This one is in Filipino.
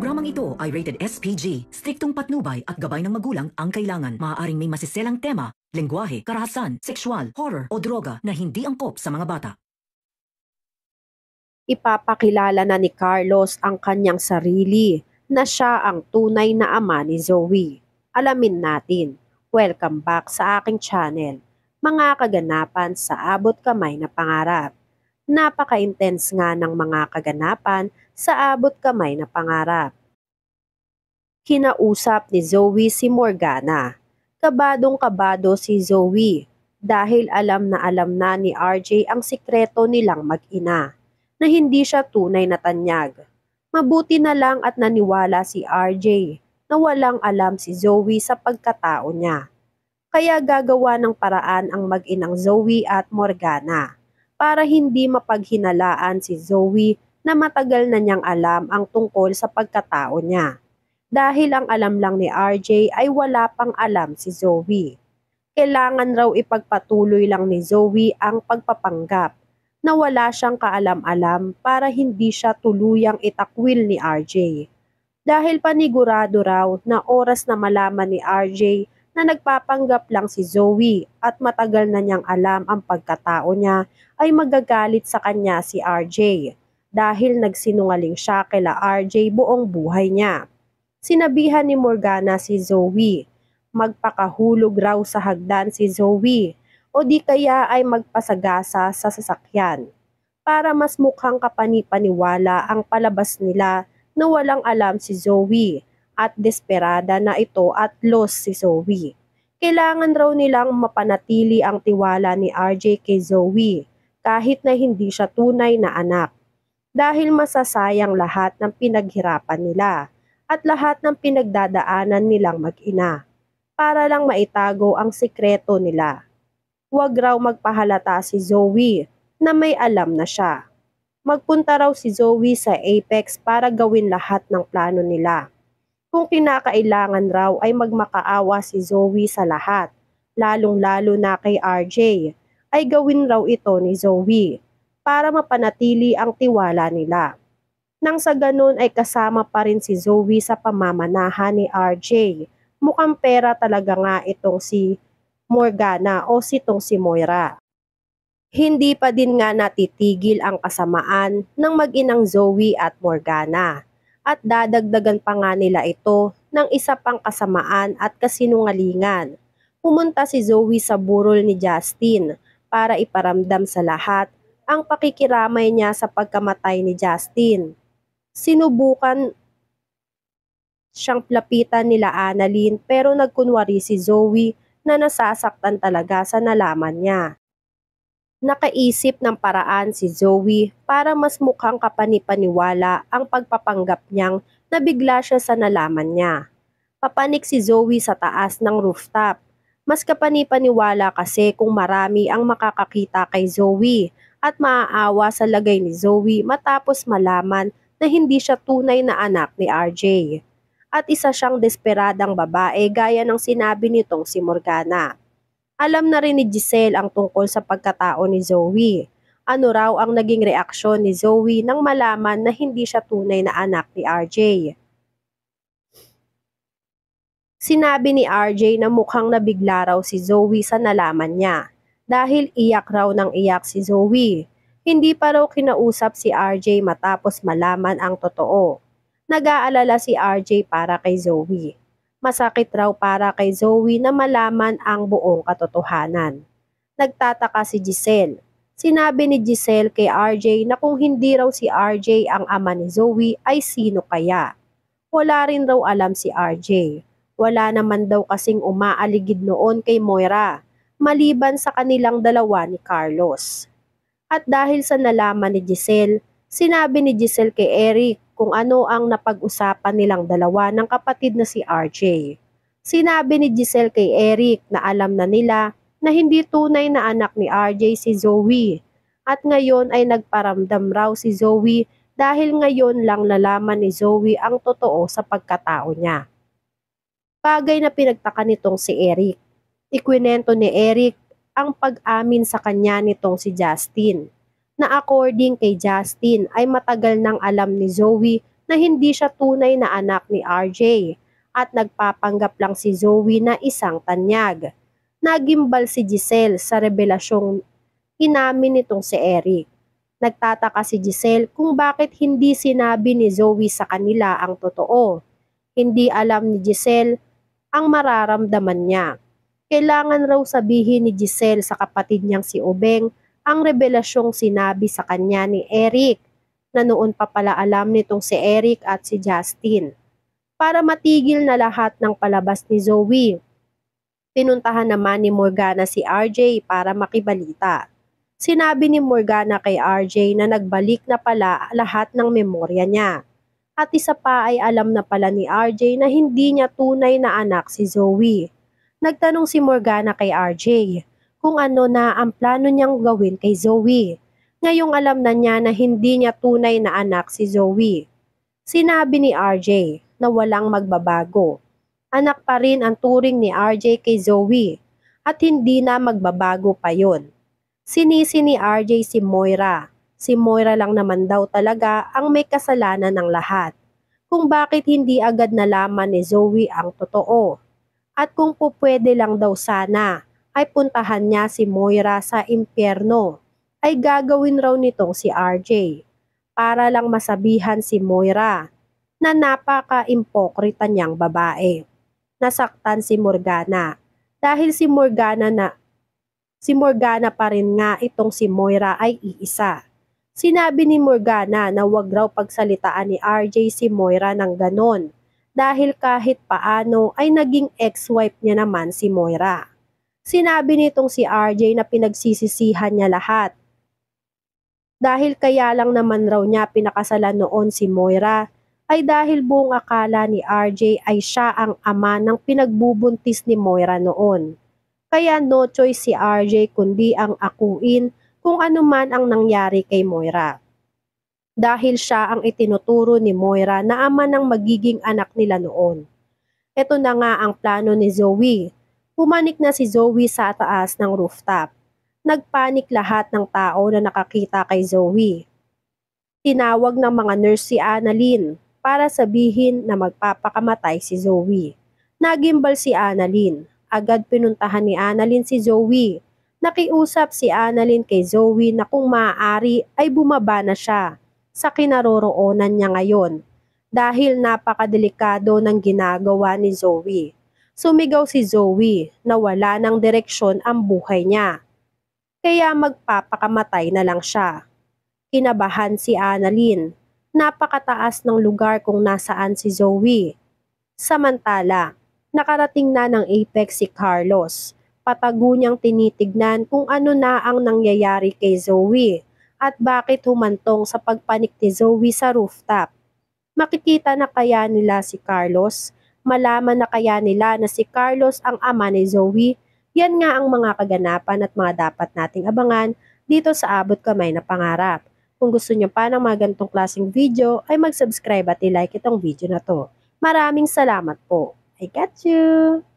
Programang ito ay rated SPG. Striktong patnubay at gabay ng magulang ang kailangan. Maaaring may masiselang tema, lengguwahe, karahasan, sexual, horror o droga na hindi angkop sa mga bata. Ipapakilala na ni Carlos ang kanyang sarili na siya ang tunay na ama ni Zoe. Alamin natin. Welcome back sa aking channel. Mga kaganapan sa abot kamay na pangarap. Napaka-intense nga ng mga kaganapan sa abot kamay na pangarap. Kinausap ni Zoe si Morgana. Kabadong-kabado si Zoe dahil alam na ni RJ ang sikreto nilang mag-ina na hindi siya tunay na tanyag. Mabuti na lang at naniwala si RJ na walang alam si Zoe sa pagkatao niya. Kaya gagawa ng paraan ang mag-inang Zoe at Morgana para hindi mapaghinalaan si Zoe na matagal na niyang alam ang tungkol sa pagkatao niya. Dahil ang alam lang ni RJ ay wala pang alam si Zoe. Kailangan raw ipagpatuloy lang ni Zoe ang pagpapanggap na wala siyang kaalam-alam para hindi siya tuluyang itakwil ni RJ. Dahil panigurado raw na oras na malaman ni RJ na nagpapanggap lang si Zoe at matagal na niyang alam ang pagkatao niya ay magagalit sa kanya si RJ dahil nagsinungaling siya kila RJ buong buhay niya. Sinabihan ni Morgana si Zoe, magpakahulog raw sa hagdan si Zoe o di kaya ay magpasagasa sa sasakyan para mas mukhang kapani-paniwala ang palabas nila na walang alam si Zoe at desperada na ito at lost si Zoe. Kailangan raw nilang mapanatili ang tiwala ni RJ kay Zoe kahit na hindi siya tunay na anak dahil masasayang lahat ng pinaghirapan nila at lahat ng pinagdadaanan nilang mag-ina para lang maitago ang sikreto nila. Huwag raw magpahalata si Zoe na may alam na siya. Magpunta raw si Zoe sa Apex para gawin lahat ng plano nila. Kung kinakailangan raw ay magmakaawa si Zoe sa lahat, lalong-lalo na kay RJ, ay gawin raw ito ni Zoe para mapanatili ang tiwala nila. Nang sa ganun ay kasama pa rin si Zoe sa pamamanahan ni RJ. Mukhang pera talaga nga itong si Morgana o si Moira. Hindi pa din nga natitigil ang kasamaan ng mag-inang Zoe at Morgana. At dadagdagan pa nga nila ito ng isa pang kasamaan at kasinungalingan. Pumunta si Zoe sa burol ni Justin para iparamdam sa lahat ang pakikiramay niya sa pagkamatay ni Justin. Sinubukan siyang lapitan nila Annalyn pero nagkunwari si Zoe na nasasaktan talaga sa nalaman niya. Nakaisip ng paraan si Zoe para mas mukhang kapani-paniwala ang pagpapanggap niyang nabigla siya sa nalaman niya. Papanik si Zoe sa taas ng rooftop. Mas kapani-paniwala kasi kung marami ang makakakita kay Zoe at maaawa sa lagay ni Zoe matapos malaman na hindi siya tunay na anak ni RJ. At isa siyang desperadang babae gaya ng sinabi nitong si Morgana. Alam na rin ni Giselle ang tungkol sa pagkatao ni Zoe. Ano raw ang naging reaksyon ni Zoe nang malaman na hindi siya tunay na anak ni RJ. Sinabi ni RJ na mukhang nabigla raw si Zoe sa nalaman niya dahil iyak raw ng iyak si Zoe. Hindi pa raw kinausap si RJ matapos malaman ang totoo. Nag-aalala si RJ para kay Zoe. Masakit raw para kay Zoe na malaman ang buong katotohanan. Nagtataka si Giselle. Sinabi ni Giselle kay RJ na kung hindi raw si RJ ang ama ni Zoe ay sino kaya? Wala rin raw alam si RJ. Wala naman daw kasing umaaligid noon kay Moira, maliban sa kanilang dalawa ni Carlos. At dahil sa nalaman ni Giselle, sinabi ni Giselle kay Eric kung ano ang napag-usapan nilang dalawa ng kapatid na si RJ. Sinabi ni Giselle kay Eric na alam na nila na hindi tunay na anak ni RJ si Zoe at ngayon ay nagparamdam raw si Zoe dahil ngayon lang nalaman ni Zoe ang totoo sa pagkatao niya. Bagay na pinagtaka nitong si Eric. Ikwinento ni Eric ang pag-amin sa kanya nitong si Justin na according kay Justin ay matagal nang alam ni Zoe na hindi siya tunay na anak ni RJ at nagpapanggap lang si Zoe na isang tanyag. Nagimbal si Giselle sa revelasyong inamin nitong si Eric. Nagtataka si Giselle kung bakit hindi sinabi ni Zoe sa kanila ang totoo. Hindi alam ni Giselle ang mararamdaman niya. Kailangan raw sabihin ni Giselle sa kapatid niyang si Ubeng ang revelasyong sinabi sa kanya ni Eric na noon pa pala alam nitong si Eric at si Justin. Para matigil na lahat ng palabas ni Zoe, pinuntahan naman ni Morgana si RJ para makibalita. Sinabi ni Morgana kay RJ na nagbalik na pala lahat ng memorya niya. At isa pa ay alam na pala ni RJ na hindi niya tunay na anak si Zoe. Nagtanong si Morgana kay RJ kung ano na ang plano niyang gawin kay Zoe. Ngayong alam na niya na hindi niya tunay na anak si Zoe. Sinabi ni RJ na walang magbabago. Anak pa rin ang turing ni RJ kay Zoe at hindi na magbabago pa yon. Sinisi ni RJ si Moira. Si Moira lang naman daw talaga ang may kasalanan ng lahat. Kung bakit hindi agad nalaman ni Zoe ang totoo. At kung pupwede lang daw sana ay puntahan niya si Moira sa impyerno, ay gagawin raw nitong si RJ para lang masabihan si Moira na napaka-impokrita niyang babae. Nasaktan si Morgana dahil si Morgana pa rin nga itong si Moira ay iisa. Sinabi ni Morgana na wag raw pagsalitaan ni RJ si Moira ng ganon dahil kahit paano ay naging ex-wife niya naman si Moira. Sinabi nitong si RJ na pinagsisisihan niya lahat. Dahil kaya lang naman raw niya pinakasalan noon si Moira ay dahil buong akala ni RJ ay siya ang ama ng pinagbubuntis ni Moira noon. Kaya no choice si RJ kundi ang akuin kung ano man ang nangyari kay Moira. Dahil siya ang itinuturo ni Moira na ama ng magiging anak nila noon. Ito na nga ang plano ni Zoe. Pumanik na si Zoe sa taas ng rooftop. Nagpanik lahat ng tao na nakakita kay Zoe. Tinawag ng mga nurse si Annalyn para sabihin na magpapakamatay si Zoe. Nagimbal si Annalyn. Agad pinuntahan ni Annalyn si Zoe. Nakiusap si Annalyn kay Zoe na kung maaari ay bumaba na siya sa kinaroroonan niya ngayon dahil napakadelikado ng ginagawa ni Zoe. Sumigaw si Zoe na wala ng direksyon ang buhay niya. Kaya magpapakamatay na lang siya. Kinabahan si Annalyn. Napakataas ng lugar kung nasaan si Zoe. Samantala, nakarating na ng Apex si Carlos. Patago niyang tinitignan kung ano na ang nangyayari kay Zoe at bakit humantong sa pagpanik ni Zoe sa rooftop. Makikita na kaya nila si Carlos? Malaman na kaya nila na si Carlos ang ama ni Zoe? Yan nga ang mga kaganapan at mga dapat nating abangan dito sa Abot Kamay na Pangarap. Kung gusto niyo pa ng mga ganitong klaseng video ay mag-subscribe at i-like itong video na to. Maraming salamat po. I got you!